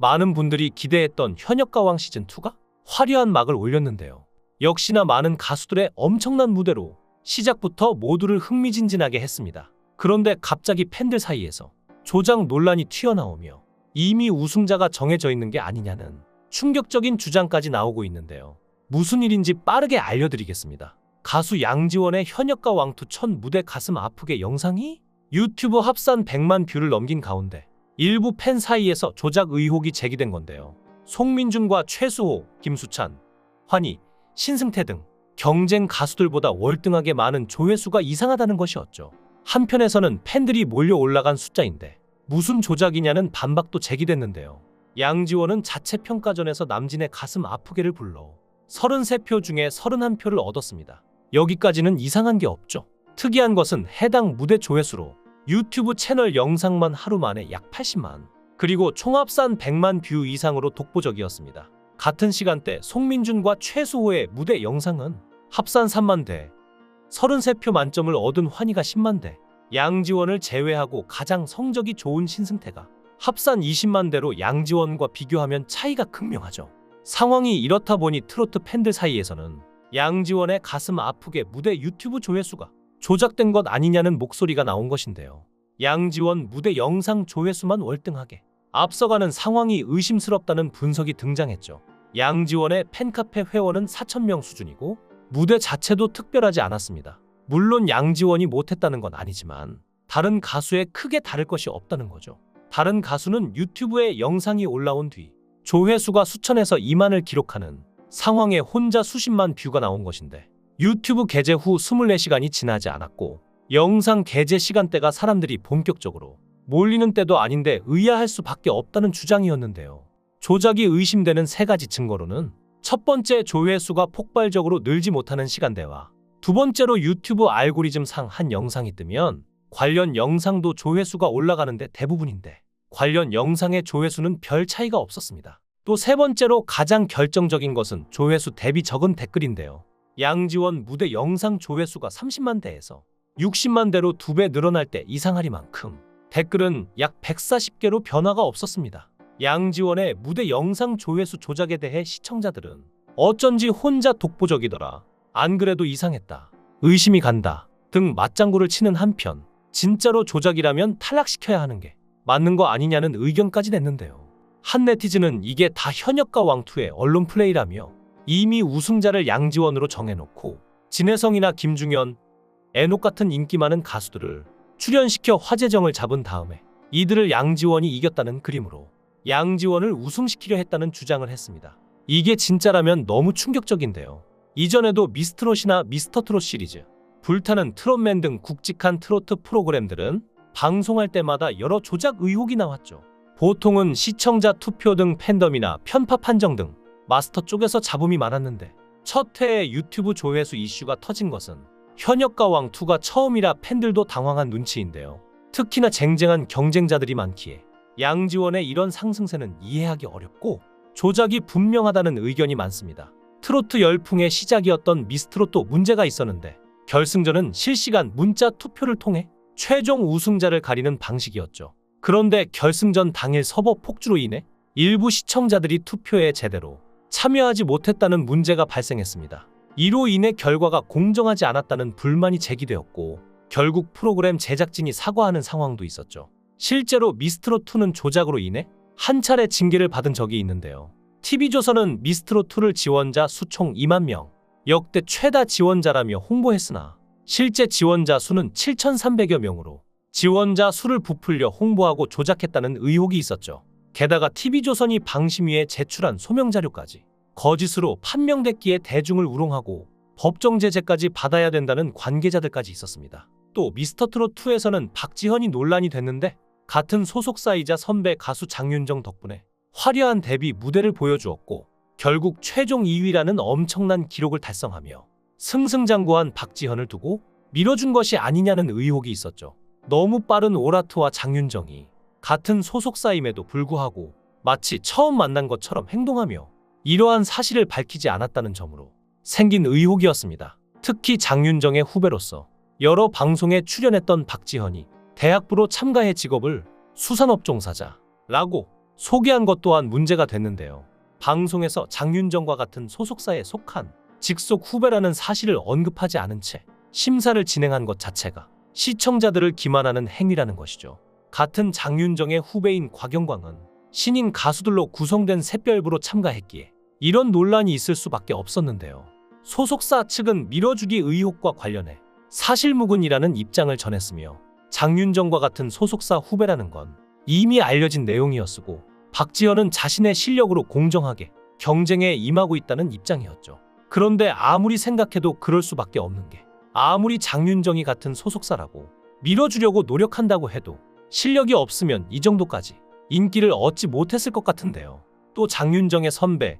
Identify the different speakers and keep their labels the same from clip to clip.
Speaker 1: 많은 분들이 기대했던 현역가왕 시즌2가 화려한 막을 올렸는데요. 역시나 많은 가수들의 엄청난 무대로 시작부터 모두를 흥미진진하게 했습니다. 그런데 갑자기 팬들 사이에서 조작 논란이 튀어나오며 이미 우승자가 정해져 있는 게 아니냐는 충격적인 주장까지 나오고 있는데요. 무슨 일인지 빠르게 알려드리겠습니다. 가수 양지원의 현역가왕2 첫 무대 가슴 아프게 영상이 유튜브 합산 100만 뷰를 넘긴 가운데 일부 팬 사이에서 조작 의혹이 제기된 건데요. 송민준과 최수호, 김수찬, 환희, 신승태 등 경쟁 가수들보다 월등하게 많은 조회수가 이상하다는 것이었죠. 한편에서는 팬들이 몰려 올라간 숫자인데 무슨 조작이냐는 반박도 제기됐는데요. 양지원은 자체 평가전에서 남진의 가슴 아프게를 불러 33표 중에 31표를 얻었습니다. 여기까지는 이상한 게 없죠. 특이한 것은 해당 무대 조회수로 유튜브 채널 영상만 하루 만에 약 80만, 그리고 총합산 100만 뷰 이상으로 독보적이었습니다. 같은 시간대 송민준과 최수호의 무대 영상은 합산 3만 대, 33표 만점을 얻은 환희가 10만 대, 양지원을 제외하고 가장 성적이 좋은 신승태가 합산 20만 대로 양지원과 비교하면 차이가 극명하죠. 상황이 이렇다 보니 트로트 팬들 사이에서는 양지원의 가슴 아프게 무대 유튜브 조회수가 조작된 것 아니냐는 목소리가 나온 것인데요. 양지원 무대 영상 조회수만 월등하게 앞서가는 상황이 의심스럽다는 분석이 등장했죠. 양지원의 팬카페 회원은 4,000명 수준이고 무대 자체도 특별하지 않았습니다. 물론 양지원이 못했다는 건 아니지만 다른 가수에 크게 다를 것이 없다는 거죠. 다른 가수는 유튜브에 영상이 올라온 뒤 조회수가 수천에서 2만을 기록하는 상황에 혼자 수십만 뷰가 나온 것인데 유튜브 게재 후 24시간이 지나지 않았고 영상 게재 시간대가 사람들이 본격적으로 몰리는 때도 아닌데 의아할 수밖에 없다는 주장이었는데요. 조작이 의심되는 세 가지 증거로는 첫 번째, 조회수가 폭발적으로 늘지 못하는 시간대와 두 번째로 유튜브 알고리즘상 한 영상이 뜨면 관련 영상도 조회수가 올라가는데 대부분인데 관련 영상의 조회수는 별 차이가 없었습니다. 또 세 번째로 가장 결정적인 것은 조회수 대비 적은 댓글인데요. 양지원 무대 영상 조회수가 30만 대에서 60만 대로 2배 늘어날 때 이상하리만큼 댓글은 약 140개로 변화가 없었습니다. 양지원의 무대 영상 조회수 조작에 대해 시청자들은 어쩐지 혼자 독보적이더라, 안 그래도 이상했다, 의심이 간다 등 맞장구를 치는 한편 진짜로 조작이라면 탈락시켜야 하는 게 맞는 거 아니냐는 의견까지 냈는데요. 한 네티즌은 이게 다 현역가왕2의 언론 플레이라며 이미 우승자를 양지원으로 정해놓고 진혜성이나 김중현, 애녹 같은 인기 많은 가수들을 출연시켜 화제정을 잡은 다음에 이들을 양지원이 이겼다는 그림으로 양지원을 우승시키려 했다는 주장을 했습니다. 이게 진짜라면 너무 충격적인데요. 이전에도 미스트롯이나 미스터트롯 시리즈, 불타는 트롯맨 등 굵직한 트로트 프로그램들은 방송할 때마다 여러 조작 의혹이 나왔죠. 보통은 시청자 투표 등 팬덤이나 편파 판정 등 마스터 쪽에서 잡음이 많았는데 첫 해에 유튜브 조회수 이슈가 터진 것은 현역가왕2가 처음이라 팬들도 당황한 눈치인데요. 특히나 쟁쟁한 경쟁자들이 많기에 양지원의 이런 상승세는 이해하기 어렵고 조작이 분명하다는 의견이 많습니다. 트로트 열풍의 시작이었던 미스트롯도 문제가 있었는데 결승전은 실시간 문자 투표를 통해 최종 우승자를 가리는 방식이었죠. 그런데 결승전 당일 서버 폭주로 인해 일부 시청자들이 투표에 제대로 참여하지 못했다는 문제가 발생했습니다. 이로 인해 결과가 공정하지 않았다는 불만이 제기되었고 결국 프로그램 제작진이 사과하는 상황도 있었죠. 실제로 미스트롯2는 조작으로 인해 한 차례 징계를 받은 적이 있는데요. TV조선은 미스트롯2를 지원자 수 총 2만 명, 역대 최다 지원자라며 홍보했으나 실제 지원자 수는 7,300여 명으로 지원자 수를 부풀려 홍보하고 조작했다는 의혹이 있었죠. 게다가 TV조선이 방심위에 제출한 소명자료까지 거짓으로 판명됐기에 대중을 우롱하고 법정 제재까지 받아야 된다는 관계자들까지 있었습니다. 또 미스터트롯2에서는 박지현이 논란이 됐는데 같은 소속사이자 선배 가수 장윤정 덕분에 화려한 데뷔 무대를 보여주었고 결국 최종 2위라는 엄청난 기록을 달성하며 승승장구한 박지현을 두고 밀어준 것이 아니냐는 의혹이 있었죠. 너무 빠른 오라트와 장윤정이 같은 소속사임에도 불구하고 마치 처음 만난 것처럼 행동하며 이러한 사실을 밝히지 않았다는 점으로 생긴 의혹이었습니다. 특히 장윤정의 후배로서 여러 방송에 출연했던 박지현이 대학부로 참가해 직업을 수산업 종사자라고 소개한 것 또한 문제가 됐는데요. 방송에서 장윤정과 같은 소속사에 속한 직속 후배라는 사실을 언급하지 않은 채 심사를 진행한 것 자체가 시청자들을 기만하는 행위라는 것이죠. 같은 장윤정의 후배인 곽영광은 신인 가수들로 구성된 샛별부로 참가했기에 이런 논란이 있을 수밖에 없었는데요. 소속사 측은 밀어주기 의혹과 관련해 사실무근이라는 입장을 전했으며 장윤정과 같은 소속사 후배라는 건 이미 알려진 내용이었고 박지현은 자신의 실력으로 공정하게 경쟁에 임하고 있다는 입장이었죠. 그런데 아무리 생각해도 그럴 수밖에 없는 게 아무리 장윤정이 같은 소속사라고 밀어주려고 노력한다고 해도 실력이 없으면 이 정도까지 인기를 얻지 못했을 것 같은데요. 또 장윤정의 선배,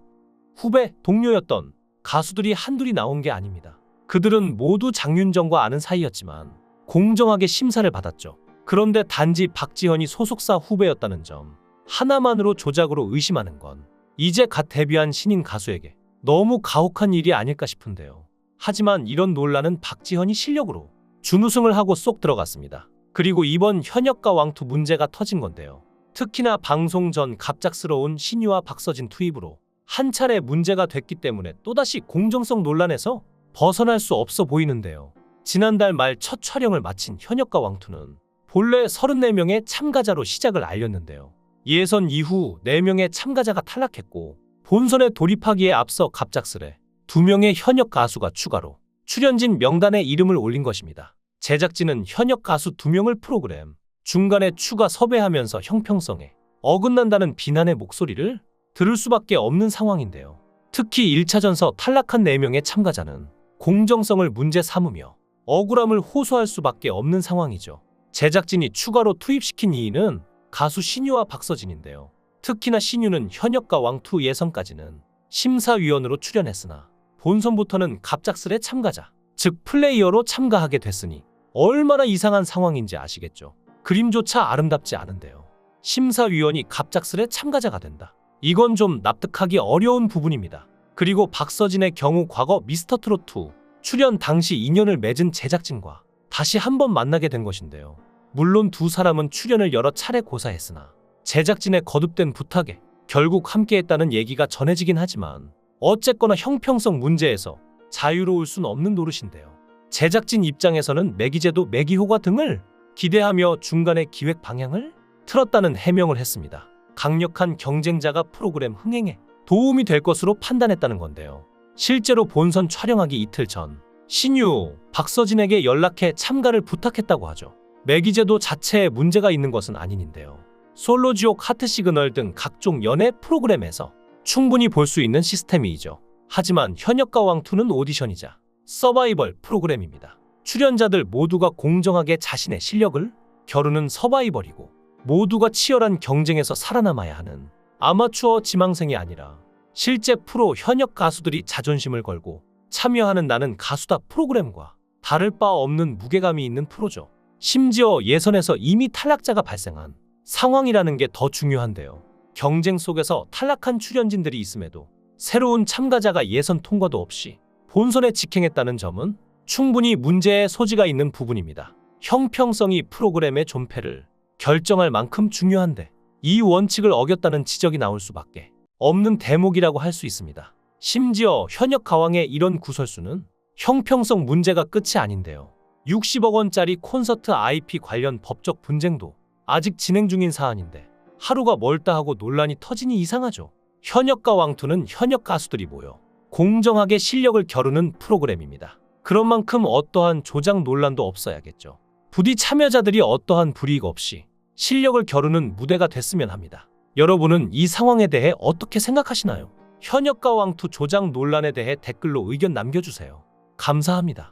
Speaker 1: 후배, 동료였던 가수들이 한둘이 나온 게 아닙니다. 그들은 모두 장윤정과 아는 사이였지만 공정하게 심사를 받았죠. 그런데 단지 박지현이 소속사 후배였다는 점 하나만으로 조작으로 의심하는 건 이제 갓 데뷔한 신인 가수에게 너무 가혹한 일이 아닐까 싶은데요. 하지만 이런 논란은 박지현이 실력으로 준우승을 하고 쏙 들어갔습니다. 그리고 이번 현역가 왕투 문제가 터진 건데요. 특히나 방송 전 갑작스러운 신유와 박서진 투입으로 한 차례 문제가 됐기 때문에 또다시 공정성 논란에서 벗어날 수 없어 보이는데요. 지난달 말 첫 촬영을 마친 현역가 왕투는 본래 34명의 참가자로 시작을 알렸는데요. 예선 이후 4명의 참가자가 탈락했고 본선에 돌입하기에 앞서 갑작스레 2명의 현역 가수가 추가로 출연진 명단에 이름을 올린 것입니다. 제작진은 현역 가수 2명을 프로그램 중간에 추가 섭외하면서 형평성에 어긋난다는 비난의 목소리를 들을 수밖에 없는 상황인데요. 특히 1차전서 탈락한 4명의 참가자는 공정성을 문제 삼으며 억울함을 호소할 수밖에 없는 상황이죠. 제작진이 추가로 투입시킨 이유는 가수 신유와 박서진인데요. 특히나 신유는 현역가 왕투 예선까지는 심사위원으로 출연했으나 본선부터는 갑작스레 참가자, 즉 플레이어로 참가하게 됐으니 얼마나 이상한 상황인지 아시겠죠. 그림조차 아름답지 않은데요. 심사위원이 갑작스레 참가자가 된다. 이건 좀 납득하기 어려운 부분입니다. 그리고 박서진의 경우 과거 미스터트롯2 출연 당시 인연을 맺은 제작진과 다시 한번 만나게 된 것인데요. 물론 두 사람은 출연을 여러 차례 고사했으나 제작진의 거듭된 부탁에 결국 함께했다는 얘기가 전해지긴 하지만 어쨌거나 형평성 문제에서 자유로울 순 없는 노릇인데요. 제작진 입장에서는 매기제도, 매기효과 등을 기대하며 중간에 기획 방향을 틀었다는 해명을 했습니다. 강력한 경쟁자가 프로그램 흥행에 도움이 될 것으로 판단했다는 건데요. 실제로 본선 촬영하기 이틀 전 신유, 박서진에게 연락해 참가를 부탁했다고 하죠. 매기제도 자체에 문제가 있는 것은 아닌인데요. 솔로지옥, 하트시그널 등 각종 연애 프로그램에서 충분히 볼 수 있는 시스템이죠. 하지만 현역가 왕2는 오디션이자 서바이벌 프로그램입니다. 출연자들 모두가 공정하게 자신의 실력을 겨루는 서바이벌이고 모두가 치열한 경쟁에서 살아남아야 하는 아마추어 지망생이 아니라 실제 프로 현역 가수들이 자존심을 걸고 참여하는 나는 가수다 프로그램과 다를 바 없는 무게감이 있는 프로죠. 심지어 예선에서 이미 탈락자가 발생한 상황이라는 게 더 중요한데요. 경쟁 속에서 탈락한 출연진들이 있음에도 새로운 참가자가 예선 통과도 없이 본선에 직행했다는 점은 충분히 문제의 소지가 있는 부분입니다. 형평성이 프로그램의 존폐를 결정할 만큼 중요한데 이 원칙을 어겼다는 지적이 나올 수밖에 없는 대목이라고 할 수 있습니다. 심지어 현역 가왕의 이런 구설수는 형평성 문제가 끝이 아닌데요. 60억 원짜리 콘서트 IP 관련 법적 분쟁도 아직 진행 중인 사안인데 하루가 멀다 하고 논란이 터지니 이상하죠. 현역가 왕2는 현역 가수들이 모여 공정하게 실력을 겨루는 프로그램입니다. 그런 만큼 어떠한 조작 논란도 없어야겠죠. 부디 참여자들이 어떠한 불이익 없이 실력을 겨루는 무대가 됐으면 합니다. 여러분은 이 상황에 대해 어떻게 생각하시나요? 현역가 왕2 조작 논란에 대해 댓글로 의견 남겨주세요. 감사합니다.